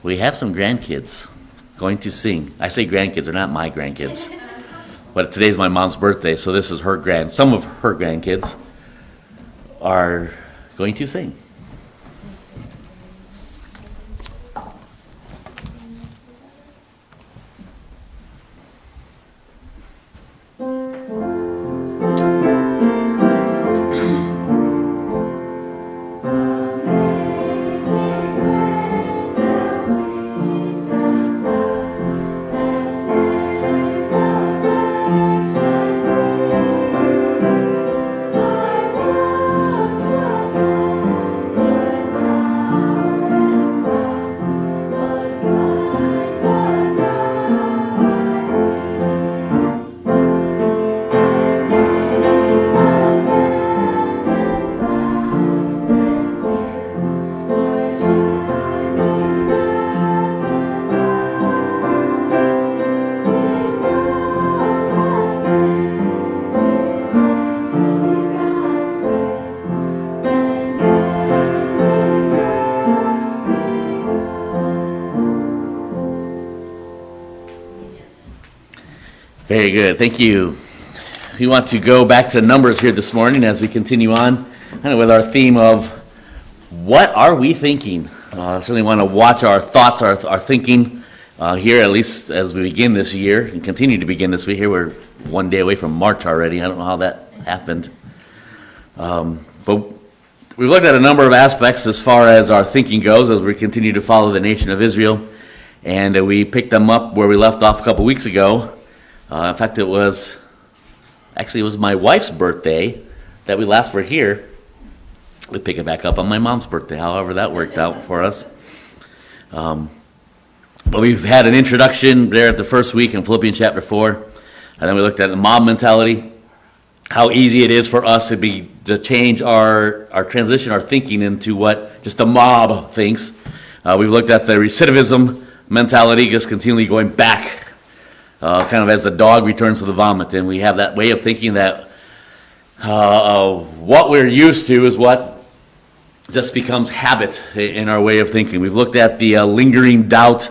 We have some grandkids going to sing. I say grandkids, they're not my grandkids. But today's my mom's birthday, so this is some of her grandkids are going to sing. Very good. Thank you. We want to go back to Numbers here this morning as we continue on kind of with our theme of what are we thinking? Certainly want to watch our thoughts, our thinking here, at least as we begin this year and continue to begin this week. Here we're one day away from March already. I don't know how that happened. But we've looked at a number of aspects as far as our thinking goes as we continue to follow the nation of Israel. And we picked them up where we left off a couple weeks ago. In fact, it was my wife's birthday that we last were here. We pick it back up on my mom's birthday, however that worked out for us. But we've had an introduction there at the first week in Philippians chapter 4. And then we looked at the mob mentality, how easy it is for us to change our transition, our thinking into what just the mob thinks. We've looked at the recidivism mentality, just continually going back. Kind of as the dog returns to the vomit, and we have that way of thinking that what we're used to is what just becomes habit in our way of thinking. We've looked at the lingering doubt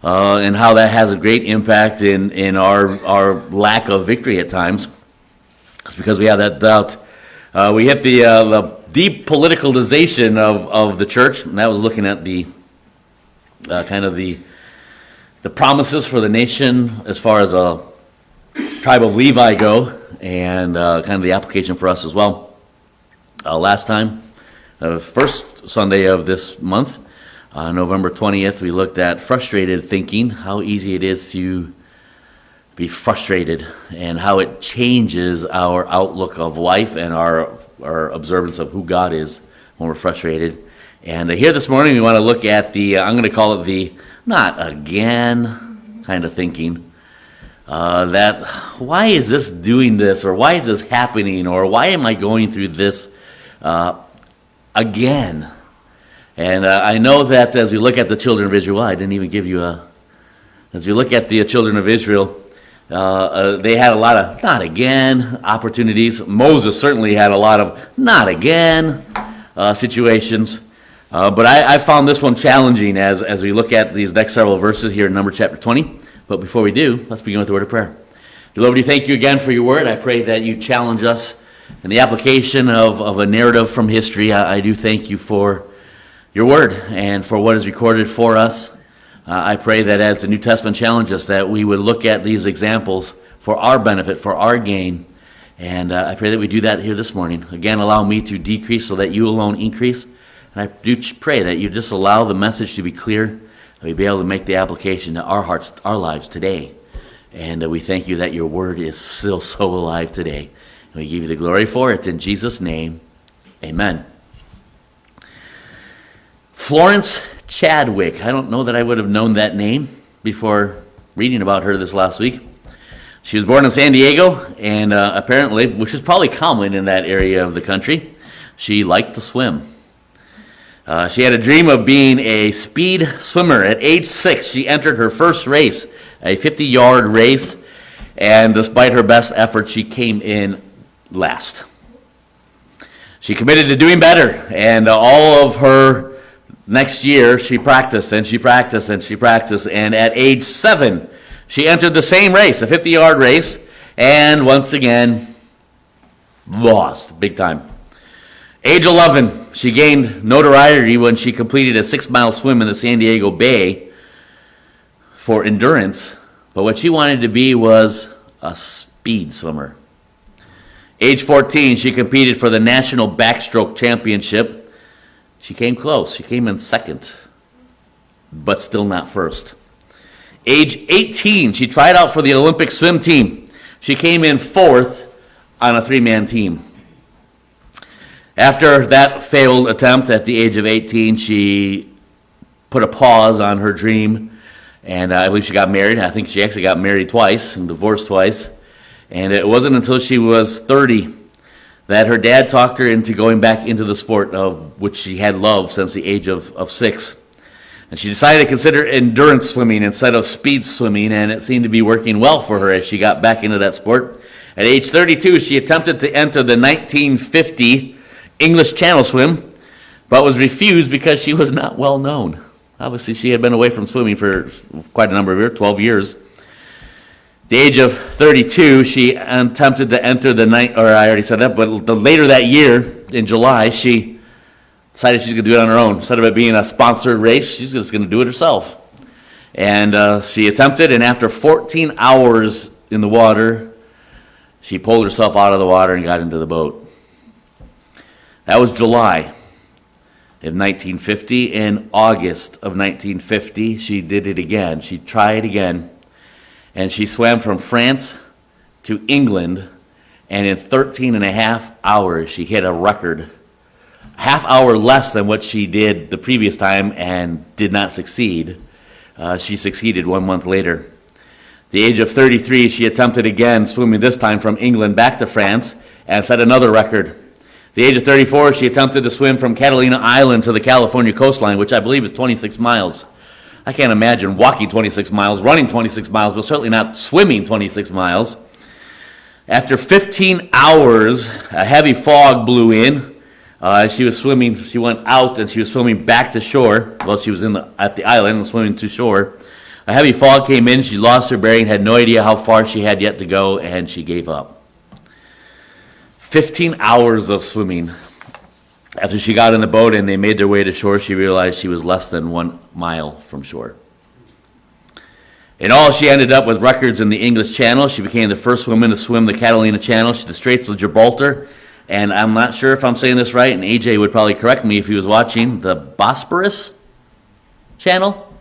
and how that has a great impact in our lack of victory at times. It's because we have that doubt. We hit the deep politicalization of the church, and that was looking at the kind of the promises for the nation as far as a tribe of Levi go, and kind of the application for us as well. Last time, the first Sunday of this month, November 20th, we looked at frustrated thinking, how easy it is to be frustrated, and how it changes our outlook of life and our observance of who God is when we're frustrated. And here this morning, we want to look at I'm going to call it the not again kind of thinking, that why is this doing this, or why is this happening, or why am I going through this again? And I know that as we look at the children of Israel, I didn't even give you as we look at the children of Israel, they had a lot of not again opportunities. Moses certainly had a lot of not again situations. But I found this one challenging as we look at these next several verses here in Numbers chapter 20. But before we do, let's begin with a word of prayer. Dear Lord, we thank you again for your word. I pray that you challenge us in the application of a narrative from history. I do thank you for your word and for what is recorded for us. I pray that as the New Testament challenges us, that we would look at these examples for our benefit, for our gain. And I pray that we do that here this morning. Again, allow me to decrease so that you alone increase. And I do pray that you just allow the message to be clear, and we be able to make the application to our hearts, our lives today. And we thank you that your word is still so alive today. And we give you the glory for it in Jesus' name. Amen. Florence Chadwick. I don't know that I would have known that name before reading about her this last week. She was born in San Diego, and apparently, which is probably common in that area of the country, she liked to swim. She had a dream of being a speed swimmer. At age 6, she entered her first race, a 50-yard race, and despite her best efforts, she came in last. She committed to doing better, and all of her Next year, she practiced and she practiced and she practiced, and at age 7, she entered the same race, a 50-yard race, and once again, lost big time. Age 11, she gained notoriety when she completed a 6-mile swim in the San Diego Bay for endurance, but what she wanted to be was a speed swimmer. Age 14, she competed for the National Backstroke Championship. She came close. She came in second, but still not first. Age 18, she tried out for the Olympic swim team. She came in fourth on a 3-man team. After that failed attempt at the age of 18, she put a pause on her dream, and I believe she got married. I think she actually got married twice and divorced twice. And it wasn't until she was 30 that her dad talked her into going back into the sport of which she had loved since the age of 6. And she decided to consider endurance swimming instead of speed swimming, and it seemed to be working well for her as she got back into that sport. At age 32, she attempted to enter the 1950 English Channel swim, but was refused because she was not well known. Obviously, she had been away from swimming for quite a number of years, 12 years. At the age of 32, she attempted to enter the I already said that, but later that year, in July, she decided she's going to do it on her own. Instead of it being a sponsored race, she's just going to do it herself. And she attempted, and after 14 hours in the water, she pulled herself out of the water and got into the boat. That was July of 1950. In August of 1950, she did it again. She tried again. And she swam from France to England, and in 13 and a half hours, she hit a record. Half hour less than what she did the previous time and did not succeed. She succeeded 1 month later. At the age of 33, she attempted again, swimming this time from England back to France, and set another record. At the age of 34, she attempted to swim from Catalina Island to the California coastline, which I believe is 26 miles. I can't imagine walking 26 miles, running 26 miles, but certainly not swimming 26 miles. After 15 hours, a heavy fog blew in. She was swimming, she went out and she was swimming back to shore. Well, she was at the island and swimming to shore. A heavy fog came in, she lost her bearing, had no idea how far she had yet to go, and she gave up. 15 hours of swimming. After she got in the boat and they made their way to shore, she realized she was less than 1 mile from shore. In all, she ended up with records in the English Channel. She became the first woman to swim the Catalina Channel, the Straits of Gibraltar, and I'm not sure if I'm saying this right, and AJ would probably correct me if he was watching, the Bosporus Channel,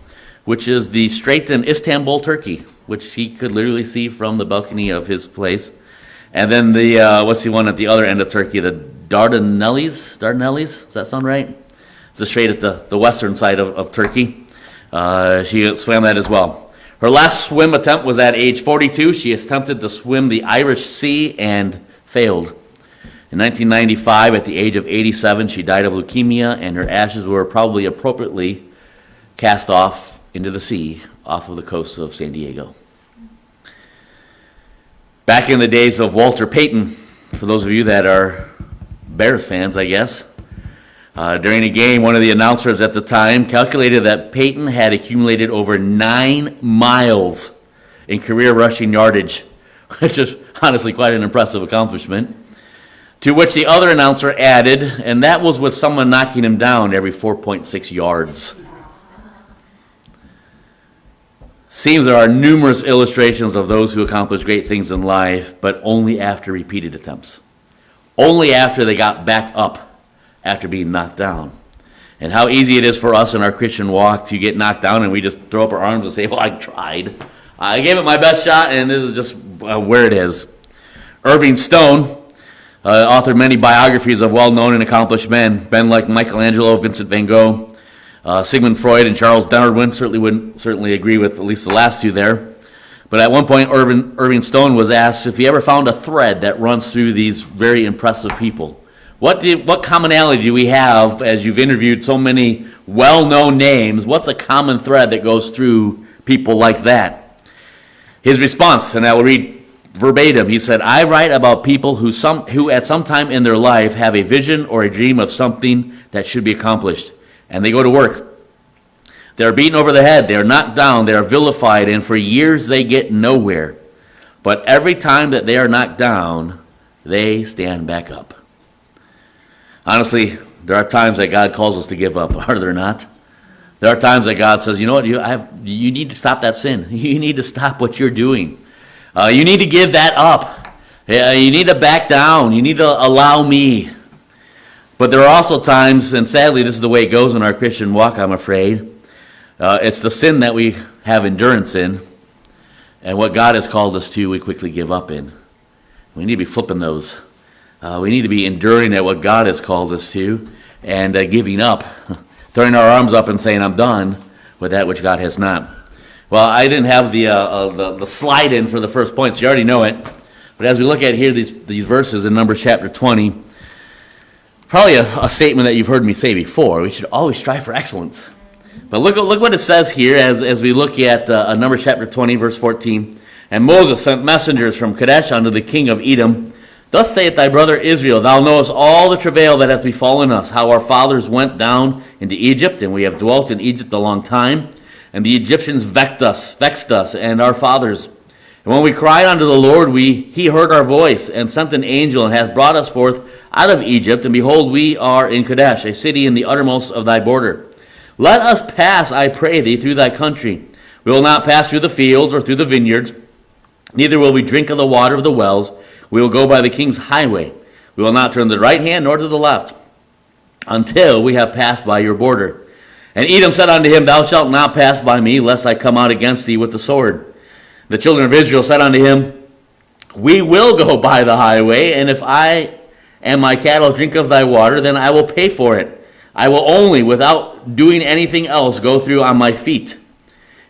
which is the strait in Istanbul, Turkey, which he could literally see from the balcony of his place. And then what's the one at the other end of Turkey, the Dardanelles, does that sound right? It's a strait at the western side of Turkey. She swam that as well. Her last swim attempt was at age 42. She attempted to swim the Irish Sea and failed. In 1995, at the age of 87, she died of leukemia, and her ashes were probably appropriately cast off into the sea off of the coast of San Diego. Back in the days of Walter Payton, for those of you that are Bears fans, I guess, during a game, one of the announcers at the time calculated that Payton had accumulated over 9 miles in career rushing yardage, which is honestly quite an impressive accomplishment. To which the other announcer added, and that was with someone knocking him down every 4.6 yards. Seems there are numerous illustrations of those who accomplish great things in life, but only after repeated attempts. Only after they got back up after being knocked down. And how easy it is for us in our Christian walk to get knocked down and we just throw up our arms and say, well, I tried. I gave it my best shot, and this is just where it is. Irving Stone authored many biographies of well-known and accomplished men like Michelangelo, Vincent van Gogh, Sigmund Freud, and Charles Darwin. Certainly agree with at least the last two there. But at one point, Irving Stone was asked if he ever found a thread that runs through these very impressive people. What commonality do we have as you've interviewed so many well-known names? What's a common thread that goes through people like that? His response, and I will read verbatim, he said, I write about people who at some time in their life have a vision or a dream of something that should be accomplished. and they go to work. They are beaten over the head, they are knocked down, they are vilified, and for years they get nowhere. But every time that they are knocked down, they stand back up. Honestly, there are times that God calls us to give up, are there not? There are times that God says, you know what, you need to stop that sin. You need to stop what you're doing. You need to give that up. You need to back down. You need to allow me. But there are also times, and sadly this is the way it goes in our Christian walk, I'm afraid. It's the sin that we have endurance in, and what God has called us to, we quickly give up in. We need to be flipping those. We need to be enduring at what God has called us to, and giving up, throwing our arms up and saying, I'm done with that which God has not. Well, I didn't have the slide in for the first point, so you already know it. But as we look at here, these verses in Numbers chapter 20, probably a statement that you've heard me say before. We should always strive for excellence. But look what it says here as we look at Numbers chapter 20, verse 14. And Moses sent messengers from Kadesh unto the king of Edom. Thus saith thy brother Israel, Thou knowest all the travail that hath befallen us, how our fathers went down into Egypt, and we have dwelt in Egypt a long time. And the Egyptians vexed us, and our fathers. And when we cried unto the Lord, he heard our voice, and sent an angel, and hath brought us forth out of Egypt. And behold, we are in Kadesh, a city in the uttermost of thy border. Let us pass, I pray thee, through thy country. We will not pass through the fields or through the vineyards, neither will we drink of the water of the wells. We will go by the king's highway. We will not turn to the right hand nor to the left, until we have passed by your border. And Edom said unto him, Thou shalt not pass by me, lest I come out against thee with the sword. The children of Israel said unto him, We will go by the highway, and if I and my cattle drink of thy water, then I will pay for it. I will only, without doing anything else, go through on my feet.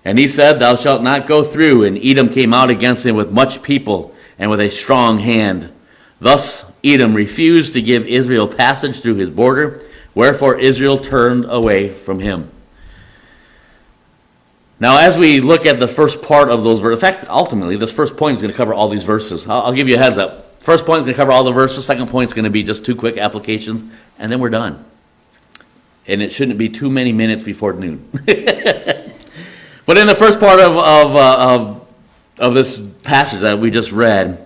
And he said, Thou shalt not go through. And Edom came out against him with much people and with a strong hand. Thus Edom refused to give Israel passage through his border, wherefore Israel turned away from him. Now, as we look at the first part of those verses, in fact, ultimately, this first point is going to cover all these verses. I'll give you a heads up. First point is going to cover all the verses. Second point is going to be just two quick applications, and then we're done. And it shouldn't be too many minutes before noon. But in the first part of this passage that we just read,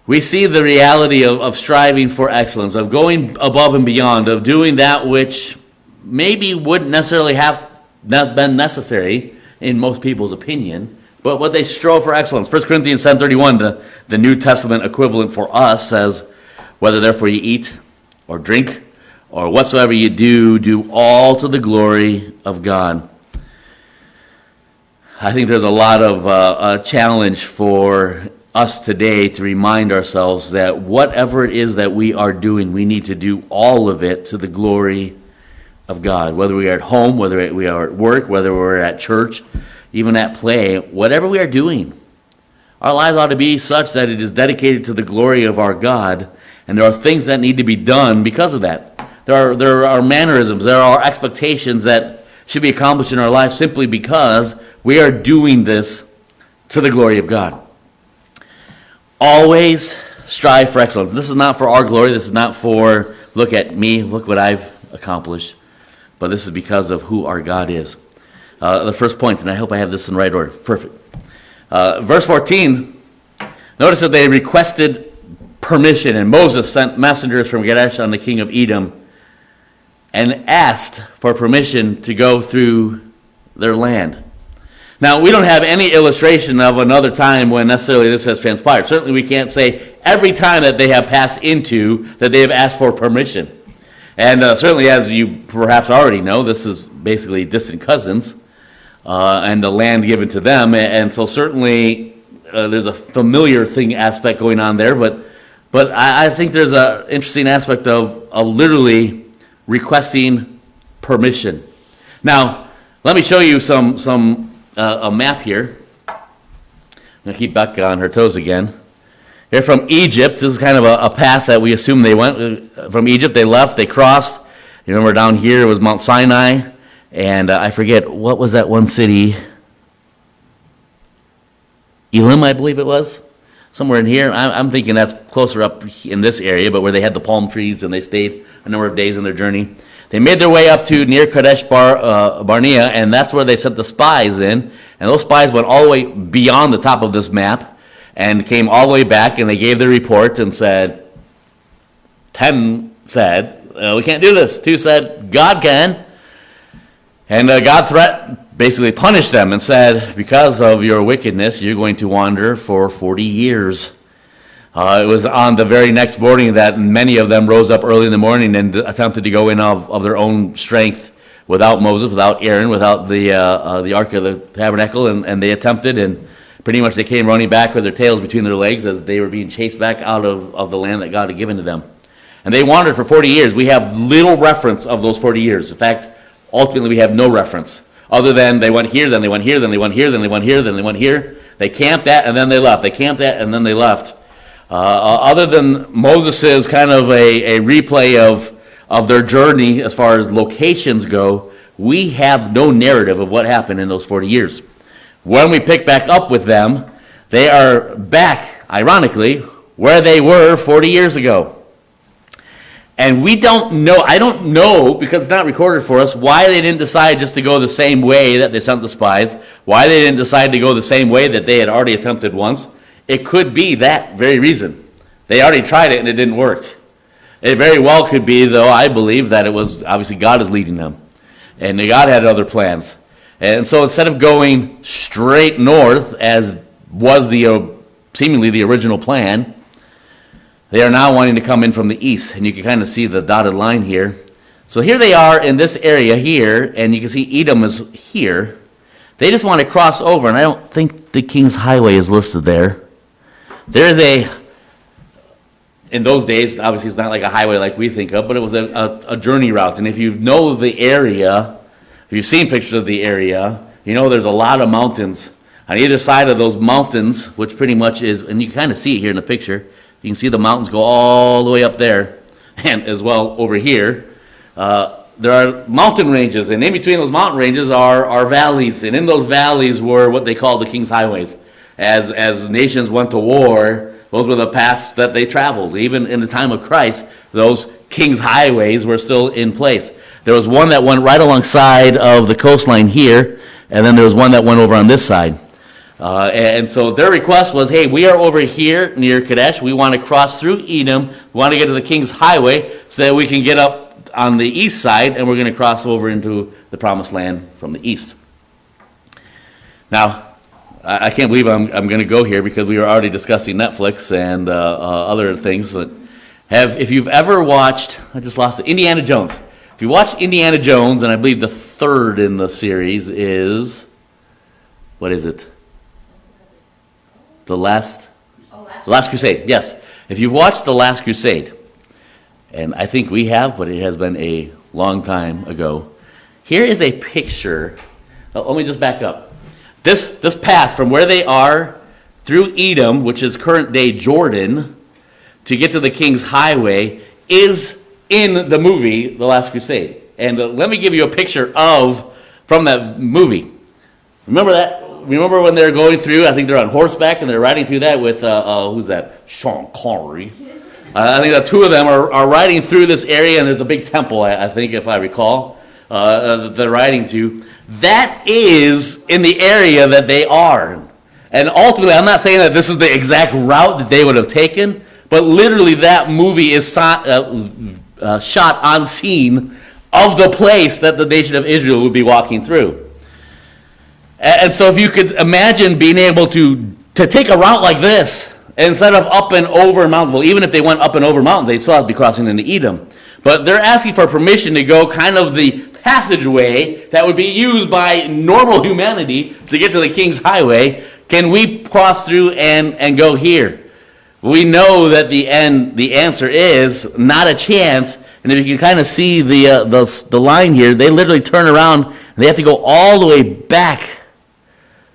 we see the reality of striving for excellence, of going above and beyond, of doing that which maybe wouldn't necessarily have been necessary in most people's opinion, but what they strove for excellence. 1 Corinthians 10:31, the New Testament equivalent for us, says, Whether therefore you eat or drink or whatsoever you do, do all to the glory of God. I think there's a lot of challenge for us today to remind ourselves that whatever it is that we are doing, we need to do all of it to the glory of God. Whether we are at home, whether we are at work, whether we're at church, even at play, whatever we are doing, our lives ought to be such that it is dedicated to the glory of our God, and there are things that need to be done because of that. There are mannerisms, there are expectations that should be accomplished in our life simply because we are doing this to the glory of God. Always strive for excellence. This is not for our glory. This is not for, look at me, look what I've accomplished. But this is because of who our God is. The first point, and I hope I have this in the right order. Perfect. Verse 14, notice that they requested permission, and Moses sent messengers from Kadesh on the king of Edom and asked for permission to go through their land. Now, we don't have any illustration of another time when necessarily this has transpired. Certainly we can't say every time that they have passed into that they have asked for permission. And certainly, as you perhaps already know, this is basically distant cousins and the land given to them. And so certainly there's a familiar thing aspect going on there. But I think there's an interesting aspect of literally requesting permission. Now, let me show you a map here. I'm going to keep Becca on her toes again. They're from Egypt. This is kind of a path that we assume they went. From Egypt, they left, they crossed. You remember down here it was Mount Sinai, and I forget, what was that one city? Elim, I believe it was. Somewhere in here. I'm thinking that's closer up in this area, but where they had the palm trees and they stayed a number of days in their journey. They They made their way up to near Kadesh Barnea, and that's where they sent the spies in. And those spies went all the way beyond the top of this map and came all the way back, and they gave their report and said, 10 said, we can't do this. 2 said, God can. And God basically punished them and said, because of your wickedness, you're going to wander for 40 years. It was on the very next morning that many of them rose up early in the morning and attempted to go in of their own strength without Moses, without Aaron, without the Ark of the Tabernacle, and they attempted, and pretty much they came running back with their tails between their legs as they were being chased back out of the land that God had given to them. And they wandered for 40 years. We have little reference of those 40 years. In fact, ultimately we have no reference, other than they went here, then they went here, then they went here, then they went here, then they went here. They camped at, and then they left. They camped at, and then they left. Other than Moses' kind of a replay of their journey as far as locations go, we have no narrative of what happened in those 40 years. When we pick back up with them, they are back, ironically, where they were 40 years ago. And we don't know, I don't know, because it's not recorded for us, why they didn't decide just to go the same way that they sent the spies, why they didn't decide to go the same way that they had already attempted once. It could be that very reason. They already tried it and it didn't work. It very well could be, though, I believe, that it was obviously God is leading them. And God had other plans. And so instead of going straight north, as was seemingly the original plan, they are now wanting to come in from the east. And you can kind of see the dotted line here. So here they are in this area here, and you can see Edom is here. They just want to cross over, and I don't think the King's Highway is listed there. There is in those days, obviously it's not like a highway like we think of, but it was a journey route. And if you know the area, if you've seen pictures of the area, you know there's a lot of mountains. On either side of those mountains, which pretty much is, and you kind of see it here in the picture, you can see the mountains go all the way up there, and as well over here. There are mountain ranges, and in between those mountain ranges are valleys, and in those valleys were what they call the King's Highways. As nations went to war, those were the paths that they traveled. Even in the time of Christ, those King's Highways were still in place. There was one that went right alongside of the coastline here, and then there was one that went over on this side. And so their request was, hey, we are over here near Kadesh. We want to cross through Edom. We want to get to the King's Highway so that we can get up on the east side, and we're going to cross over into the Promised Land from the east. Now, I can't believe I'm going to go here because we were already discussing Netflix and other things. But if you've ever watched, I just lost it, Indiana Jones. If you watch Indiana Jones, and I believe the third in the series is, what is it? The Last Crusade, yes. If you've watched The Last Crusade, and I think we have, but it has been a long time ago, here is a picture. Let me just back up. This path from where they are through Edom, which is current day Jordan, to get to the King's Highway, is in the movie The Last Crusade. And let me give you a picture from that movie. Remember that? Remember when they're going through, I think they're on horseback, and they're riding through that with, who's that? Sean Connery. I think the two of them are riding through this area, and there's a big temple, I think, if I recall, that they're riding to. That is in the area that they are. And ultimately, I'm not saying that this is the exact route that they would have taken, but literally that movie is shot on scene of the place that the nation of Israel would be walking through. And so if you could imagine being able to take a route like this, instead of up and over mountain, well, even if they went up and over mountain, they'd still have to be crossing into Edom. But they're asking for permission to go kind of the passageway that would be used by normal humanity to get to the King's Highway. Can we cross through and go here? We know that the answer is not a chance. And if you can kind of see the line here, they literally turn around and they have to go all the way back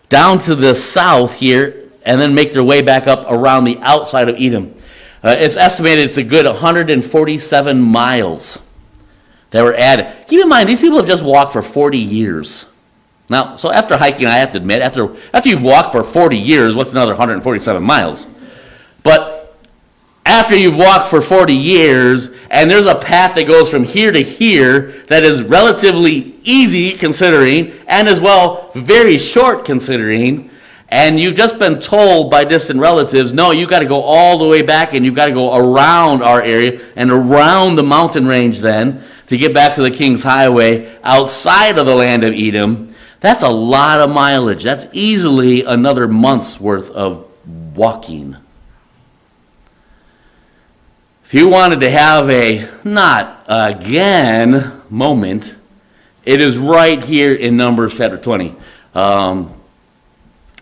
down to the south here and then make their way back up around the outside of Edom. It's estimated it's a good 147 miles that were added. Keep in mind, these people have just walked for 40 years. Now, so after hiking, I have to admit, after you've walked for 40 years, what's another 147 miles? But after you've walked for 40 years, and there's a path that goes from here to here that is relatively easy considering, and as well very short considering, and you've just been told by distant relatives, no, you've got to go all the way back, and you've got to go around our area and around the mountain range then to get back to the King's Highway outside of the land of Edom. That's a lot of mileage. That's easily another month's worth of walking. If you wanted to have a not again moment, it is right here in Numbers chapter 20. I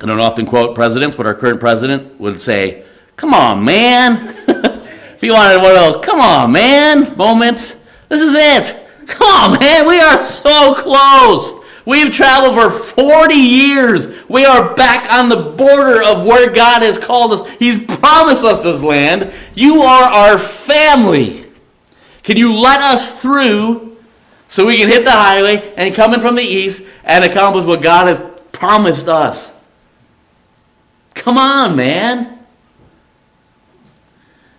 don't often quote presidents, but our current president would say, come on, man. If you wanted one of those, come on, man, moments, this is it. Come on, man, we are so close. We've traveled for 40 years. We are back on the border of where God has called us. He's promised us this land. You are our family. Can you let us through so we can hit the highway and come in from the east and accomplish what God has promised us? Come on, man.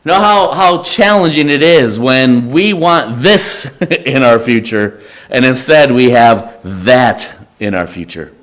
You know how challenging it is when we want this in our future, and instead we have that in our future.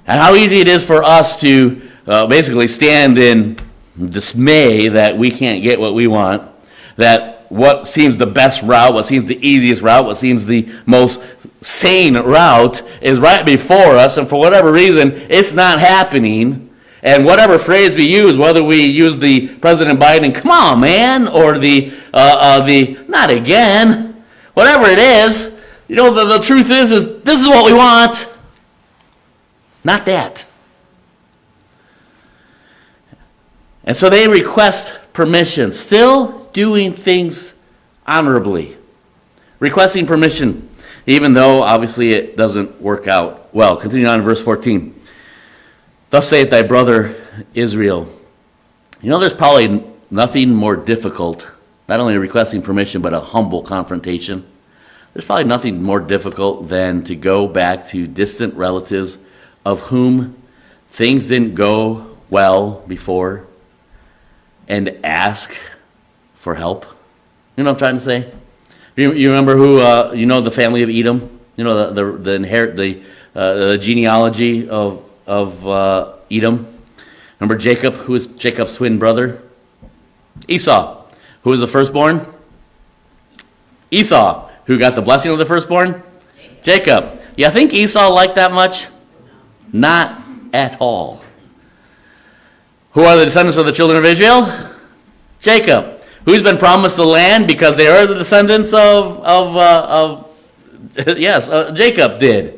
And how easy it is for us to basically stand in dismay that we can't get what we want, that what seems the best route, what seems the easiest route, what seems the most sane route is right before us, and for whatever reason, it's not happening. And whatever phrase we use, whether we use the President Biden, come on, man, or the not again, whatever it is, you know, the truth is this is what we want, not that. And so they request permission, still doing things honorably, requesting permission, even though obviously it doesn't work out well. Continue on in verse 14. Thus saith thy brother Israel. You know, there's probably nothing more difficult, not only requesting permission, but a humble confrontation. There's probably nothing more difficult than to go back to distant relatives of whom things didn't go well before and ask for help. You know what I'm trying to say? You remember who, the family of Edom? You know, the genealogy of Edom. Remember Jacob, who was Jacob's twin brother? Esau, who was the firstborn? Esau, who got the blessing of the firstborn? Jacob. You think Esau liked that much? Not at all. Who are the descendants of the children of Israel? Jacob. Who's been promised the land because they are the descendants Jacob did.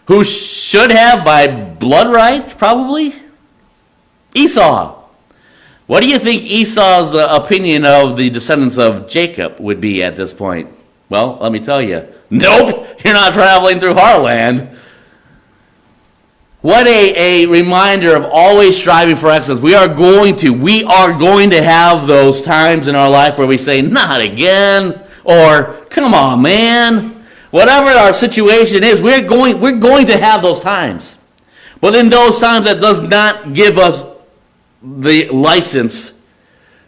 Who should have by blood right, probably? Esau. What do you think Esau's opinion of the descendants of Jacob would be at this point? Well, let me tell you. Nope, you're not traveling through our land. What a reminder of always striving for excellence. We are going to have those times in our life where we say, not again, or come on, man. Whatever our situation is, we're going to have those times. But in those times, that does not give us the license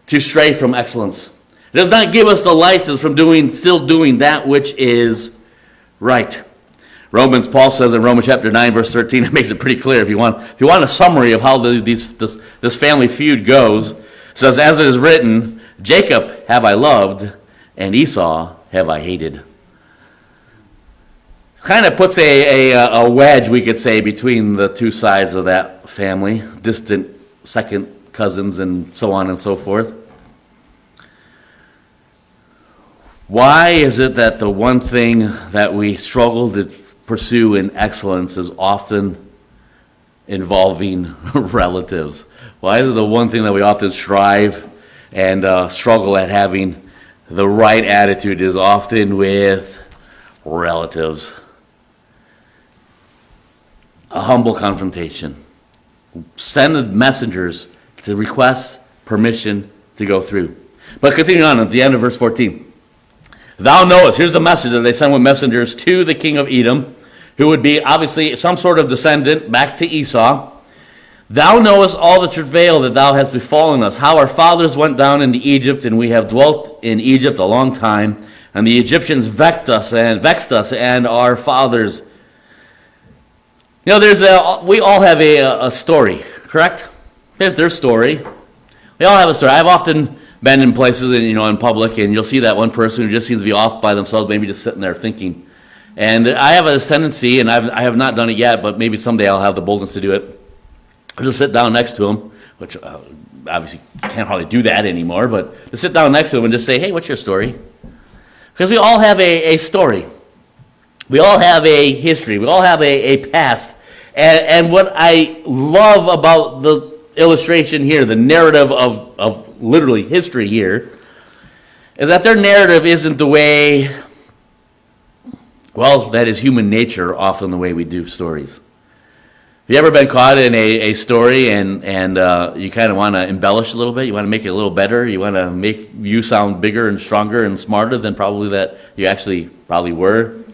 to stray from excellence. It does not give us the license from still doing that which is right. Paul says in Romans chapter 9, verse 13, it makes it pretty clear. If you want a summary of how this family feud goes, it says, as it is written, Jacob have I loved, and Esau have I hated. Kind of puts a wedge, we could say, between the two sides of that family, distant second cousins and so on and so forth. Why is it that the one thing that we struggle to pursue in excellence is often involving relatives? Why is it the one thing that we often strive and struggle at having the right attitude is often with relatives? A humble confrontation. Send messengers to request permission to go through. But continuing on at the end of verse 14. Thou knowest, here's the message that they sent with messengers to the king of Edom, who would be obviously some sort of descendant back to Esau. Thou knowest all the travail that thou hast befallen us, how our fathers went down into Egypt, and we have dwelt in Egypt a long time, and the Egyptians vexed us and our fathers. We all have a story, correct? Here's their story. We all have a story. I've often been in places, and in public, and you'll see that one person who just seems to be off by themselves, maybe just sitting there thinking. And I have a tendency, and I have not done it yet, but maybe someday I'll have the boldness to do it. I'll just sit down next to him, which obviously can't hardly do that anymore, but to sit down next to him and just say, hey, what's your story? Because we all have a story. We all have a history. We all have a past. And what I love about the illustration here, the narrative of literally history here, is that their narrative isn't the way, well, that is human nature, often the way we do stories. Have you ever been caught in a story and you kind of want to embellish a little bit? You want to make it a little better? You want to make you sound bigger and stronger and smarter than probably that you actually probably were?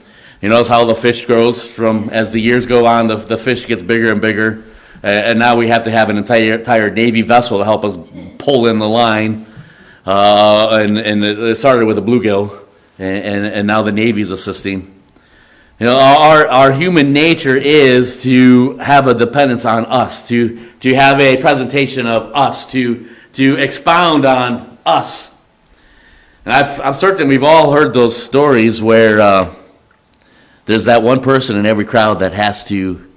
You notice how the fish grows as the years go on, the fish gets bigger and bigger. And now we have to have an entire Navy vessel to help us pull in the line. And it started with a bluegill, and now the Navy's assisting. Our human nature is to have a dependence on us, to have a presentation of us, to expound on us. And I'm certain we've all heard those stories where there's that one person in every crowd that has to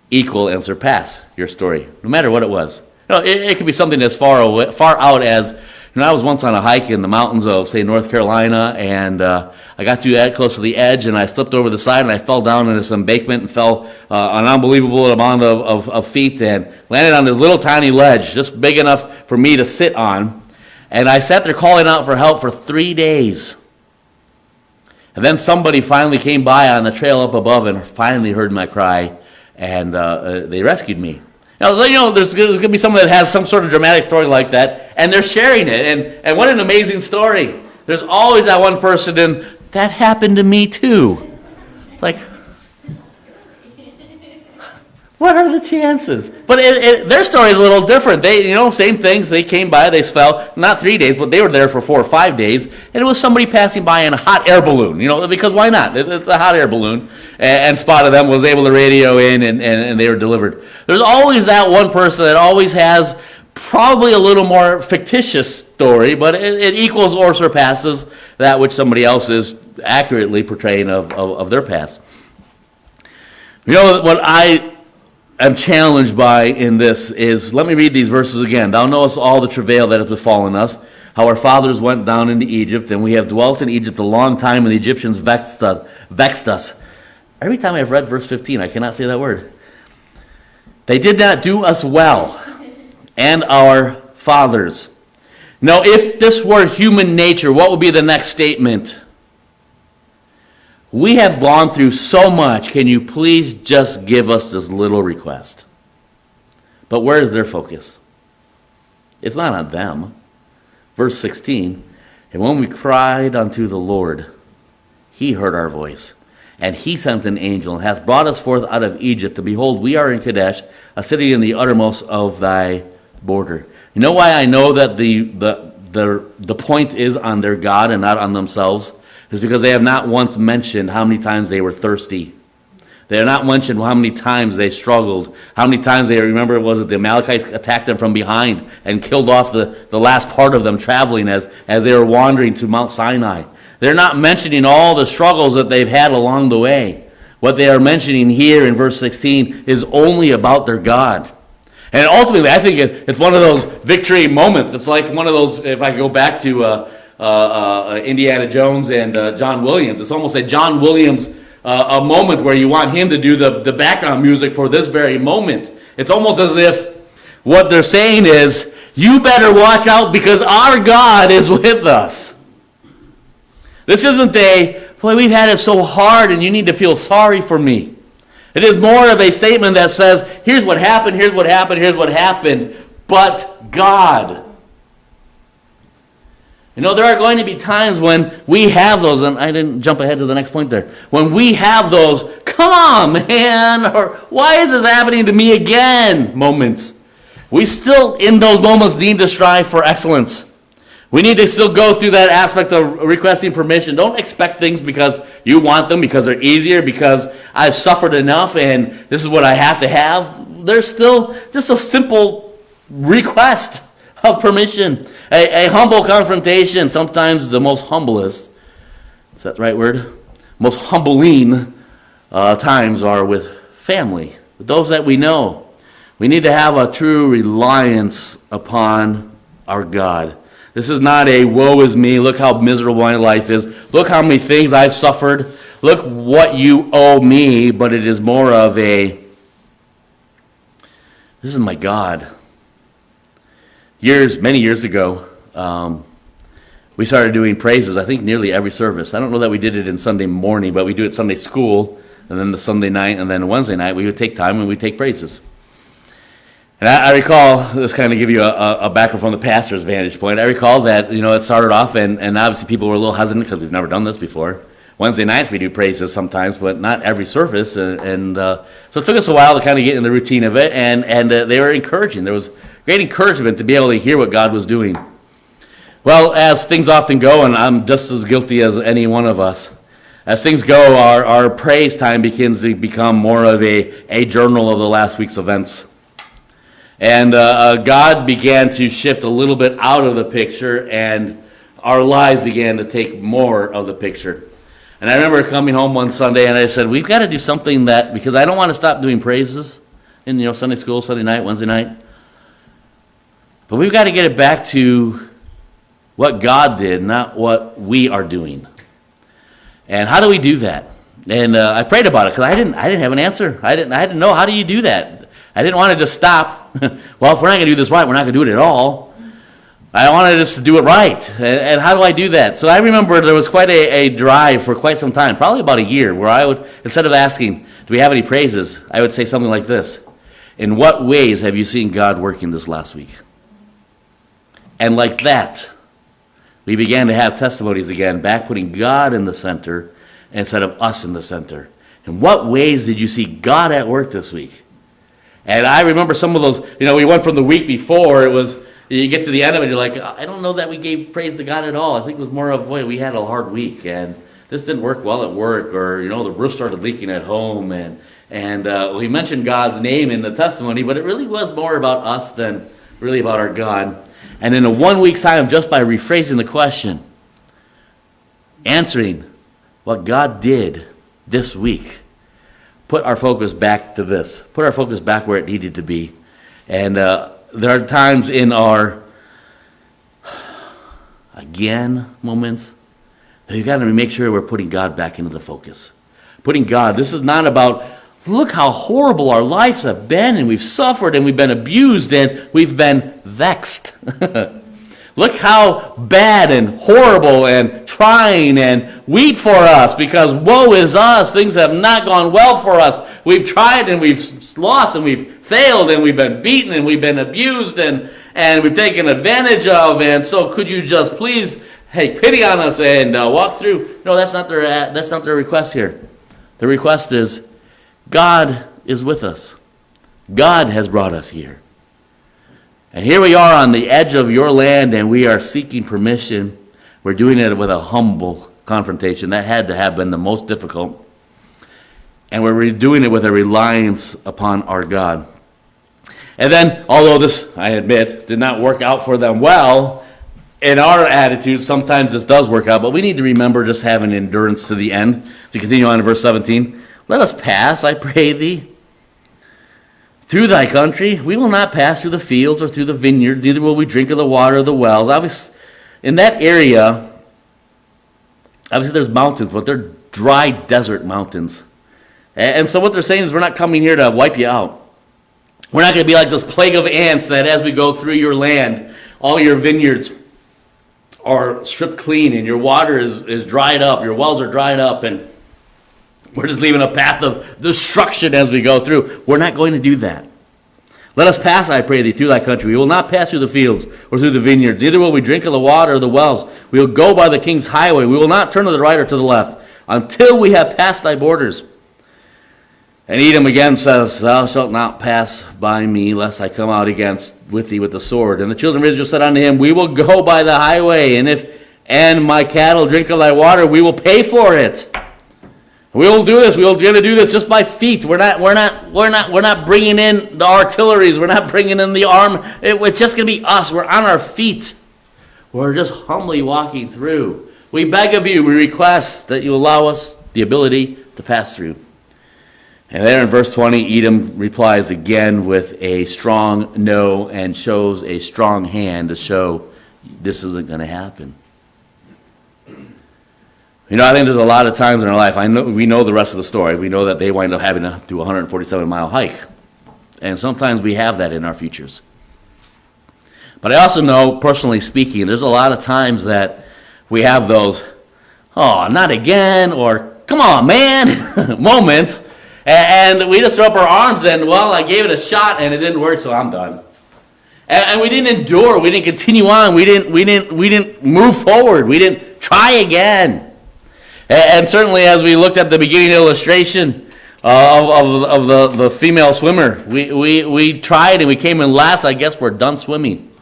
equal and surpass your story, no matter what it was. It could be something as far out as, I was once on a hike in the mountains of, say, North Carolina, and I got to that close to the edge, and I slipped over the side, and I fell down into this embankment and fell an unbelievable amount of feet and landed on this little tiny ledge, just big enough for me to sit on. And I sat there calling out for help for 3 days. And then somebody finally came by on the trail up above and finally heard my cry, and they rescued me. There's going to be someone that has some sort of dramatic story like that, and they're sharing it. And what an amazing story. There's always that one person, and that happened to me too. It's like, what are the chances? But their story is a little different. They, same things. They came by, they fell, not 3 days, but they were there for 4 or 5 days, and it was somebody passing by in a hot air balloon, because why not? It's a hot air balloon, and spotted them, was able to radio in, and they were delivered. There's always that one person that always has probably a little more fictitious story, but it equals or surpasses that which somebody else is accurately portraying of their past. What I'm challenged by in this is, let me read these verses again. Thou knowest all the travail that hath befallen us, how our fathers went down into Egypt, and we have dwelt in Egypt a long time, and the Egyptians vexed us. Every time I've read verse 15, I cannot say that word. They did not do us well, and our fathers. Now, if this were human nature, what would be the next statement? We have gone through so much. Can you please just give us this little request? But where is their focus? It's not on them. Verse 16, and when we cried unto the Lord, he heard our voice, and he sent an angel, and hath brought us forth out of Egypt. And behold, we are in Kadesh, a city in the uttermost of thy border. You know why I know that the point is on their God and not on themselves? Is because they have not once mentioned how many times they were thirsty. They have not mentioned how many times they struggled, how many times they, remember, was it the Amalekites attacked them from behind and killed off the last part of them traveling as they were wandering to Mount Sinai. They're not mentioning all the struggles that they've had along the way. What they are mentioning here in verse 16 is only about their God. And ultimately, I think it's one of those victory moments. It's like one of those, if I go back to Indiana Jones and John Williams. It's almost a John Williams a moment where you want him to do the background music for this very moment. It's almost as if what they're saying is, you better watch out because our God is with us. This isn't boy, we've had it so hard and you need to feel sorry for me. It is more of a statement that says, here's what happened, here's what happened, here's what happened, but God. There are going to be times when we have those, and I didn't jump ahead to the next point there. When we have those, come on, man, or why is this happening to me again moments. We still, in those moments, need to strive for excellence. We need to still go through that aspect of requesting permission. Don't expect things because you want them, because they're easier, because I've suffered enough and this is what I have to have. There's still just a simple request of permission. A humble confrontation, sometimes the most humblest, is that the right word? Most humbling times are with family, with those that we know. We need to have a true reliance upon our God. This is not a woe is me, look how miserable my life is, look how many things I've suffered, look what you owe me, but it is more of a, this is my God. Many years ago, we started doing praises, I think nearly every service. I don't know that we did it in Sunday morning, but we do it Sunday school, and then the Sunday night, and then Wednesday night, we would take time and we'd take praises. And I recall, this kind of give you a background from the pastor's vantage point, I recall that, it started off, and obviously people were a little hesitant because we've never done this before. Wednesday nights we do praises sometimes, but not every service, so it took us a while to kind of get in the routine of it, and they were encouraging. There was great encouragement to be able to hear what God was doing. Well, as things often go, and I'm just as guilty as any one of us, as things go, our praise time begins to become more of a journal of the last week's events. And God began to shift a little bit out of the picture, and our lives began to take more of the picture. And I remember coming home one Sunday, and I said, we've got to do something that, because I don't want to stop doing praises in Sunday school, Sunday night, Wednesday night. But we've got to get it back to what God did, not what we are doing. And how do we do that? And I prayed about it because I didn't have an answer. I didn't know, how do you do that? I didn't want to just stop. Well, if we're not going to do this right, we're not going to do it at all. I wanted us to do it right. And how do I do that? So I remember there was quite a drive for quite some time, probably about a year, where I would, instead of asking, do we have any praises, I would say something like this: in what ways have you seen God working this last week? And like that, we began to have testimonies again, back putting God in the center instead of us in the center. In what ways did you see God at work this week? And I remember some of those, we went from the week before, it was, you get to the end of it, you're like, I don't know that we gave praise to God at all. I think it was more of, boy, we had a hard week, and this didn't work well at work, or, the roof started leaking at home, and we mentioned God's name in the testimony, but it really was more about us than really about our God. And in a 1 week's time, just by rephrasing the question, answering what God did this week, put our focus back to this, put our focus back where it needed to be. And there are times in our again moments that you've got to make sure we're putting God back into the focus. Putting God, this is not about, look how horrible our lives have been, and we've suffered, and we've been abused, and we've been vexed. Look how bad and horrible and trying and weak for us, because woe is us. Things have not gone well for us. We've tried and we've lost and we've failed and we've been beaten and we've been abused and we've taken advantage of. And so could you just please take pity on us and walk through? No, that's not their request here. The request is, God is with us. God has brought us here. And here we are on the edge of your land, and we are seeking permission. We're doing it with a humble confrontation. That had to have been the most difficult. And we're doing it with a reliance upon our God. And then, although this, I admit, did not work out for them well, in our attitude, sometimes this does work out, but we need to remember just having endurance to the end. To continue on in verse 17, let us pass, I pray thee, through thy country. We will not pass through the fields or through the vineyard, neither will we drink of the water of the wells. Obviously, in that area, obviously there's mountains, but they're dry desert mountains. And so what they're saying is, we're not coming here to wipe you out. We're not going to be like this plague of ants that as we go through your land, all your vineyards are stripped clean and your water is dried up, your wells are dried up, and we're just leaving a path of destruction as we go through. We're not going to do that. Let us pass, I pray thee, through thy country. We will not pass through the fields or through the vineyards. Neither will we drink of the water or the wells. We will go by the king's highway. We will not turn to the right or to the left until we have passed thy borders. And Edom again says, thou shalt not pass by me, lest I come out with thee with the sword. And the children of Israel said unto him, we will go by the highway, and my cattle drink of thy water, we will pay for it. We will do this. We're going to do this just by feet. We're not bringing in the artilleries. We're not bringing in the arm. It's just going to be us. We're on our feet. We're just humbly walking through. We beg of you, we request that you allow us the ability to pass through. And there in verse 20, Edom replies again with a strong no and shows a strong hand to show this isn't going to happen. I think there's a lot of times in our life, we know the rest of the story. We know that they wind up having to do a 147-mile hike. And sometimes we have that in our futures. But I also know, personally speaking, there's a lot of times that we have those, oh, not again, or come on, man, moments. And we just throw up our arms and, well, I gave it a shot and it didn't work, so I'm done. And we didn't endure. We didn't continue on. We didn't move forward. We didn't try again. And certainly, as we looked at the beginning illustration of the female swimmer, we tried and we came in last. I guess we're done swimming.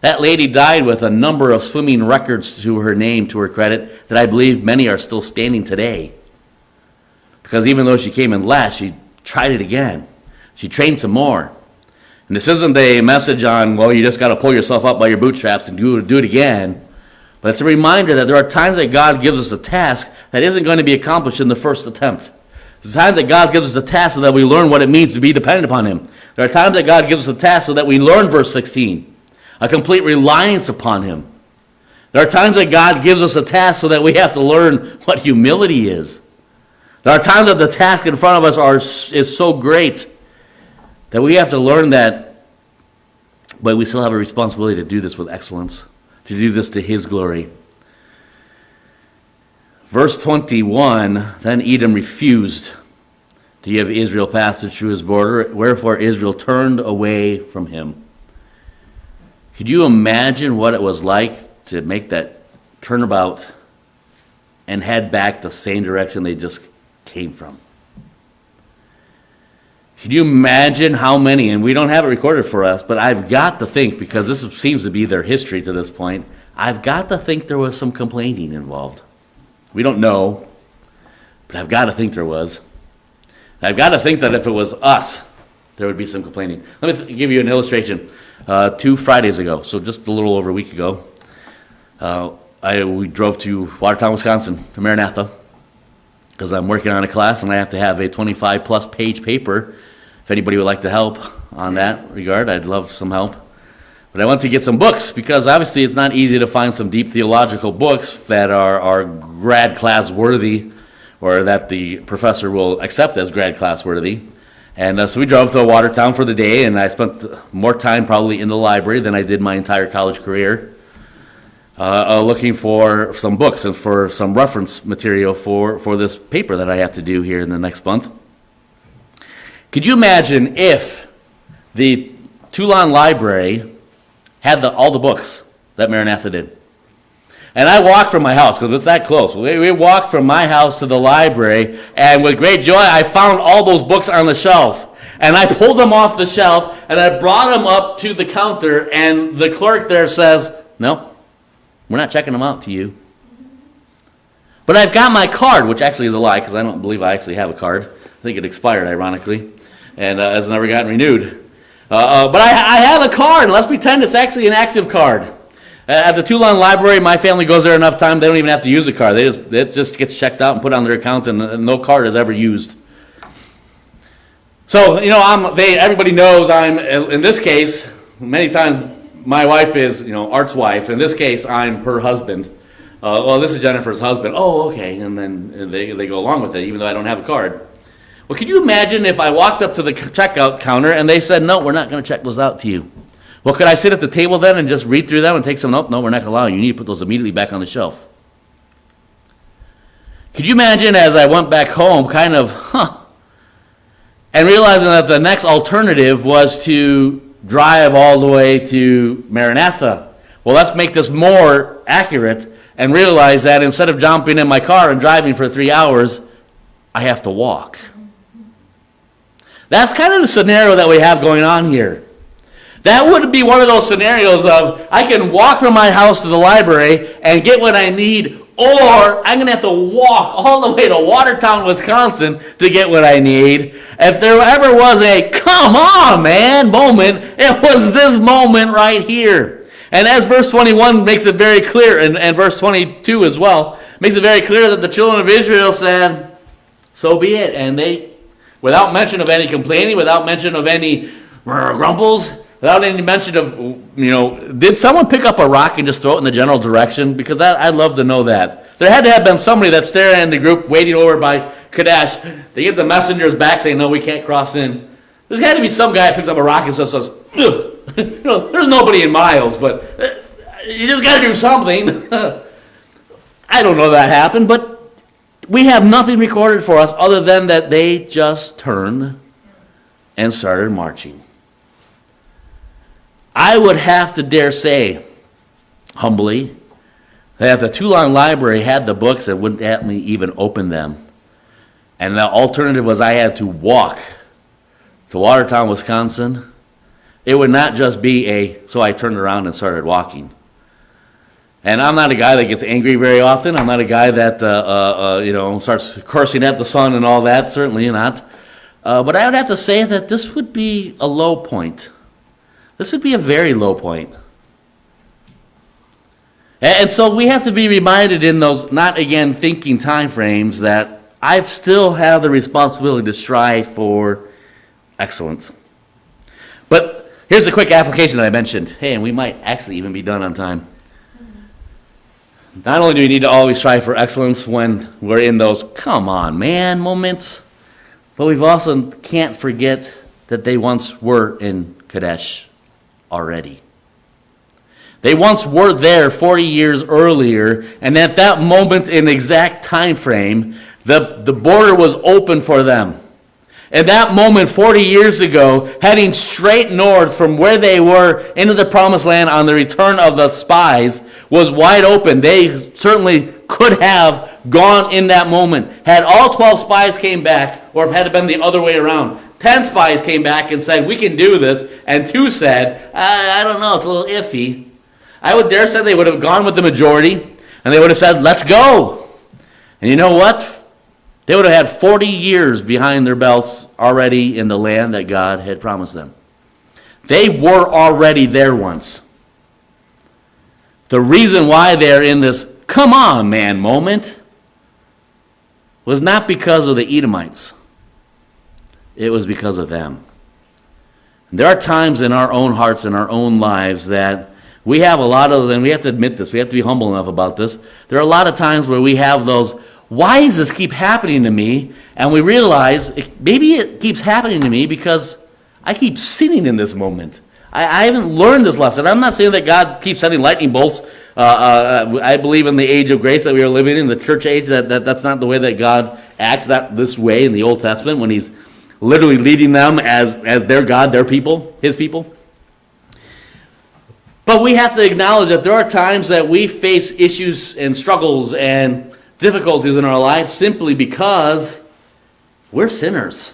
That lady died with a number of swimming records to her name, to her credit, that I believe many are still standing today. Because even though she came in last, she tried it again. She trained some more. And this isn't a message on, well, you just got to pull yourself up by your bootstraps and do it again. But it's a reminder that there are times that God gives us a task that isn't going to be accomplished in the first attempt. There's times that God gives us a task so that we learn what it means to be dependent upon Him. There are times that God gives us a task so that we learn verse 16, a complete reliance upon Him. There are times that God gives us a task so that we have to learn what humility is. There are times that the task in front of us is so great that we have to learn that, but we still have a responsibility to do this with excellence, to do this to His glory. Verse 21, then Edom refused to give Israel passage through his border, wherefore Israel turned away from him. Could you imagine what it was like to make that turnabout and head back the same direction they just came from? Can you imagine how many, and we don't have it recorded for us, but I've got to think, because this seems to be their history to this point, I've got to think there was some complaining involved. We don't know, but I've got to think there was. I've got to think that if it was us, there would be some complaining. Let me give you an illustration. 2 Fridays ago, so just a little over a week ago, we drove to Watertown, Wisconsin, to Maranatha, because I'm working on a class and I have to have a 25-plus page paper. If anybody would like to help on that regard, I'd love some help. But I went to get some books, because obviously it's not easy to find some deep theological books that are grad class worthy, or that the professor will accept as grad class worthy. And so we drove to Watertown for the day, and I spent more time probably in the library than I did my entire college career, looking for some books and for some reference material for this paper that I have to do here in the next month. Could you imagine if the Toulon Library had all the books that Maranatha did? And I walked from my house, because it's that close. We walked from my house to the library, and with great joy, I found all those books on the shelf. And I pulled them off the shelf, and I brought them up to the counter, and the clerk there says, no, we're not checking them out to you. But I've got my card, which actually is a lie, because I don't believe I actually have a card. I think it expired, ironically, and has never gotten renewed. But I have a card. Let's pretend it's actually an active card. At the Toulon Library, my family goes there enough time, they don't even have to use a card. It just gets checked out and put on their account, and no card is ever used. So, everybody knows I'm, in this case, many times my wife is, Art's wife. In this case, I'm her husband. Well, this is Jennifer's husband. Oh, okay. And then they go along with it, even though I don't have a card. Well, can you imagine if I walked up to the checkout counter and they said, no, we're not going to check those out to you? Well, could I sit at the table then and just read through them and take some notes? No, we're not going to allow you. You need to put those immediately back on the shelf. Could you imagine as I went back home, kind of, and realizing that the next alternative was to drive all the way to Maranatha. Well, let's make this more accurate and realize that instead of jumping in my car and driving for 3 hours, I have to walk. That's kind of the scenario that we have going on here. That would be one of those scenarios of I can walk from my house to the library and get what I need, or I'm going to have to walk all the way to Watertown, Wisconsin to get what I need. If there ever was a come on, man moment, it was this moment right here. And as verse 21 makes it very clear, and verse 22 as well, makes it very clear that the children of Israel said, so be it. And they, without mention of any complaining, without mention of any grumples, without any mention of, did someone pick up a rock and just throw it in the general direction? Because I'd love to know that. There had to have been somebody that's there in the group waiting over by Kadesh. They get the messengers back saying, no, we can't cross in. There's got to be some guy that picks up a rock and says, ugh. There's nobody in miles, but you just got to do something. I don't know that happened, but we have nothing recorded for us other than that they just turned and started marching. I would have to dare say, humbly, that the Toulon Library had the books and wouldn't let me even open them. And the alternative was I had to walk to Watertown, Wisconsin. It would not just be so I turned around and started walking. And I'm not a guy that gets angry very often. I'm not a guy that, starts cursing at the sun and all that, certainly not. But I would have to say that this would be a low point. This would be a very low point. And so we have to be reminded in those, not again thinking time frames, that I still have the responsibility to strive for excellence. But here's the quick application that I mentioned. Hey, and we might actually even be done on time. Not only do we need to always strive for excellence when we're in those come on man moments, but we've also can't forget that they once were in Kadesh already. They once were there 40 years earlier, and at that moment in exact time frame, the border was open for them. At that moment 40 years ago, heading straight north from where they were into the promised land on the return of the spies was wide open. They certainly could have gone in that moment. Had all 12 spies came back, or if it had been the other way around, 10 spies came back and said, we can do this, and 2 said, I don't know, it's a little iffy. I would dare say they would have gone with the majority, and they would have said, let's go. And you know what? They would have had 40 years behind their belts already in the land that God had promised them. They were already there once. The reason why they're in this come on man moment was not because of the Edomites. It was because of them. And there are times in our own hearts, in our own lives, that we have a lot of, and we have to admit this, we have to be humble enough about this. There are a lot of times where we have those, why does this keep happening to me? And we realize, maybe it keeps happening to me because I keep sinning in this moment. I haven't learned this lesson. I'm not saying that God keeps sending lightning bolts. I believe in the age of grace that we are living in, the church age, that's not the way that God acts this way in the Old Testament when he's literally leading them as their God, their people, his people. But we have to acknowledge that there are times that we face issues and struggles and difficulties in our life simply because we're sinners.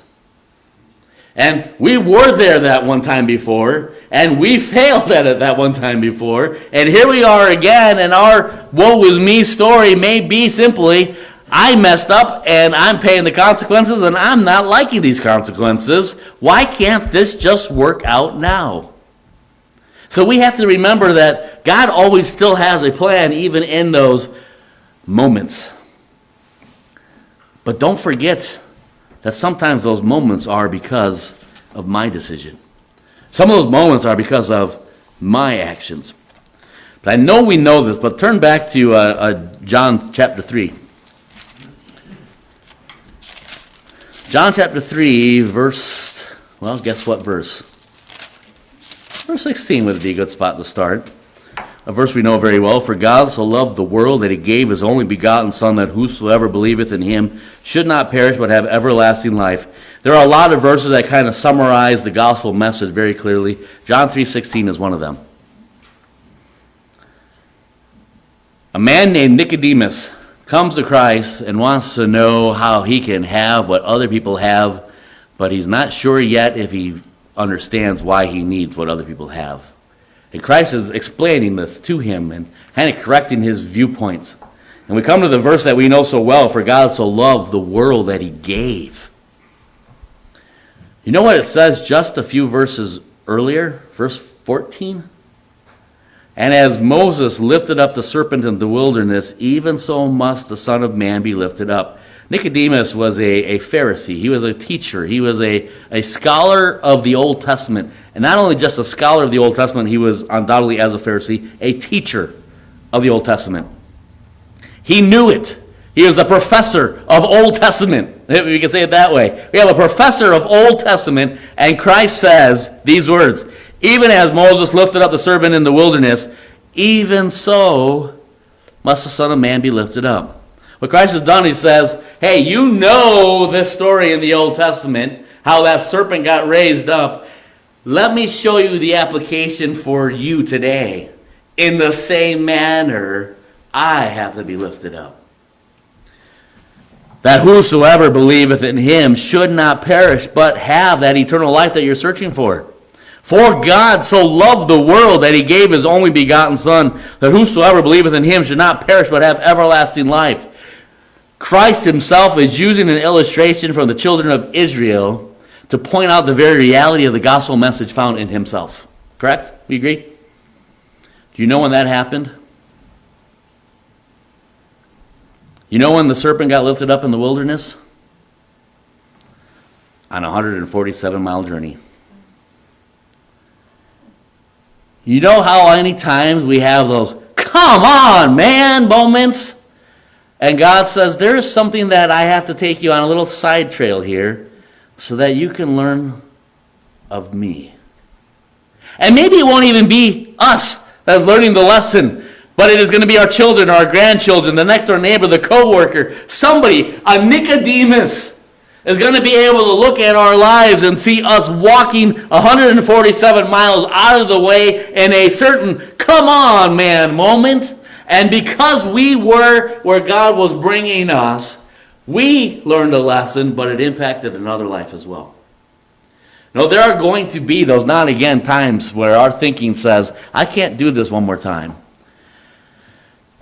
And we were there that one time before, and we failed at it that one time before, and here we are again, and our woe is me story may be simply, I messed up, and I'm paying the consequences, and I'm not liking these consequences. Why can't this just work out now? So we have to remember that God always still has a plan, even in those moments. But don't forget that sometimes those moments are because of my decision. Some of those moments are because of my actions. But I know we know this, but turn back to John chapter 3. John chapter 3, guess what verse? Verse 16 would be a good spot to start. A verse we know very well. For God so loved the world that he gave his only begotten Son, that whosoever believeth in him should not perish but have everlasting life. There are a lot of verses that kind of summarize the gospel message very clearly. John 3:16 is one of them. A man named Nicodemus comes to Christ and wants to know how he can have what other people have, but he's not sure yet if he understands why he needs what other people have. And Christ is explaining this to him and kind of correcting his viewpoints. And we come to the verse that we know so well, for God so loved the world that he gave. You know what it says just a few verses earlier? Verse 14? And as Moses lifted up the serpent in the wilderness, even so must the Son of Man be lifted up. Nicodemus was a Pharisee. He was a teacher. He was a scholar of the Old Testament. And not only just a scholar of the Old Testament, he was undoubtedly, as a Pharisee, a teacher of the Old Testament. He knew it. He was a professor of Old Testament. We can say it that way. We have a professor of Old Testament, and Christ says these words, even as Moses lifted up the serpent in the wilderness, even so must the Son of Man be lifted up. What Christ has done, he says, hey, you know this story in the Old Testament, how that serpent got raised up. Let me show you the application for you today. In the same manner, I have to be lifted up. That whosoever believeth in him should not perish, but have that eternal life that you're searching for. For God so loved the world that he gave his only begotten Son, that whosoever believeth in him should not perish, but have everlasting life. Christ himself is using an illustration from the children of Israel to point out the very reality of the gospel message found in himself. Correct? We agree? Do you know when that happened? You know when the serpent got lifted up in the wilderness? On a 147-mile journey. You know how many times we have those, come on, man, moments? And God says, there is something that I have to take you on a little side trail here so that you can learn of me. And maybe it won't even be us that's learning the lesson, but it is going to be our children, our grandchildren, the next door neighbor, the coworker, somebody, a Nicodemus, is going to be able to look at our lives and see us walking 147 miles out of the way in a certain come on man moment. And because we were where God was bringing us, we learned a lesson, but it impacted another life as well. No, there are going to be those not again times where our thinking says, I can't do this one more time.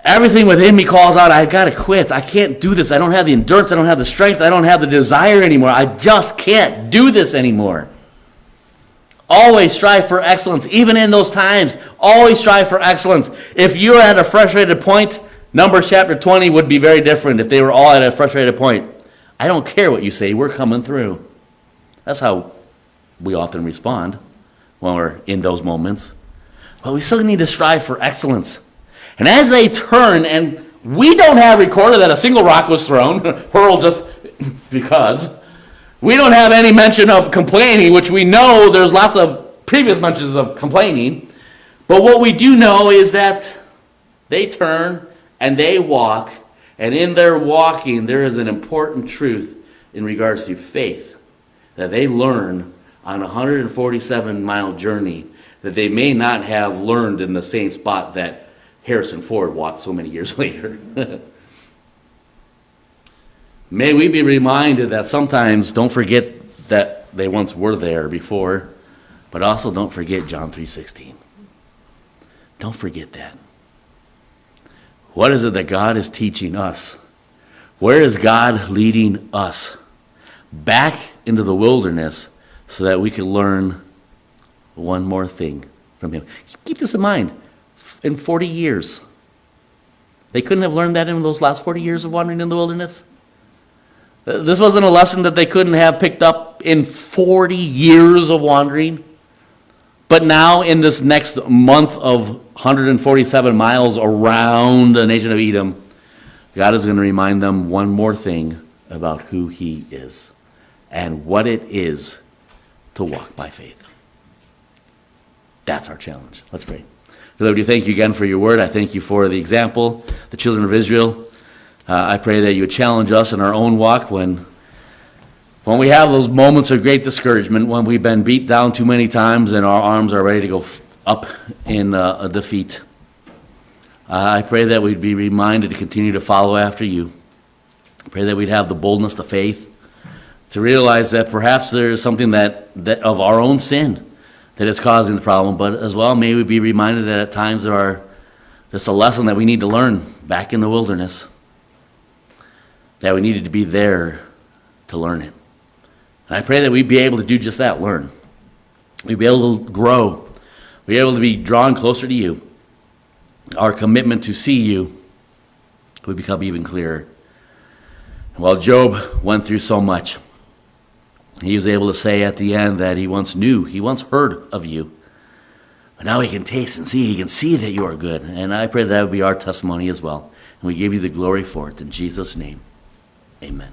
Everything within me calls out, I've got to quit. I can't do this. I don't have the endurance. I don't have the strength. I don't have the desire anymore. I just can't do this anymore. Always strive for excellence. Even in those times, always strive for excellence. If you're at a frustrated point, Numbers chapter 20 would be very different if they were all at a frustrated point. I don't care what you say. We're coming through. That's how we often respond when we're in those moments. But we still need to strive for excellence. And as they turn, and we don't have recorded that a single rock was thrown, hurled just because. We don't have any mention of complaining, which we know there's lots of previous mentions of complaining. But what we do know is that they turn and they walk, and in their walking there is an important truth in regards to faith that they learn on a 147-mile journey that they may not have learned in the same spot that Harrison Ford walked so many years later. May we be reminded that sometimes don't forget that they once were there before, but also don't forget John 3:16. Don't forget that. What is it that God is teaching us? Where is God leading us? Back into the wilderness so that we can learn one more thing from him. Keep this in mind. In 40 years. They couldn't have learned that in those last 40 years of wandering in the wilderness. This wasn't a lesson that they couldn't have picked up in 40 years of wandering. But now in this next month of 147 miles around the nation of Edom, God is going to remind them one more thing about who he is and what it is to walk by faith. That's our challenge. Let's pray. Lord, we thank you again for your word. I thank you for the example, the children of Israel. I pray that you would challenge us in our own walk when When we have those moments of great discouragement, when we've been beat down too many times and our arms are ready to go up in a defeat, I pray that we'd be reminded to continue to follow after you. I pray that we'd have the boldness, the faith, to realize that perhaps there's something that of our own sin that is causing the problem, but as well may we be reminded that at times there are just a lesson that we need to learn back in the wilderness, that we needed to be there to learn it. And I pray that we'd be able to do just that, learn. We'd be able to grow. We'd be able to be drawn closer to you. Our commitment to see you would become even clearer. And while Job went through so much, he was able to say at the end that he once knew, he once heard of you. But now he can taste and see, he can see that you are good. And I pray that would be our testimony as well. And we give you the glory for it. In Jesus' name, amen.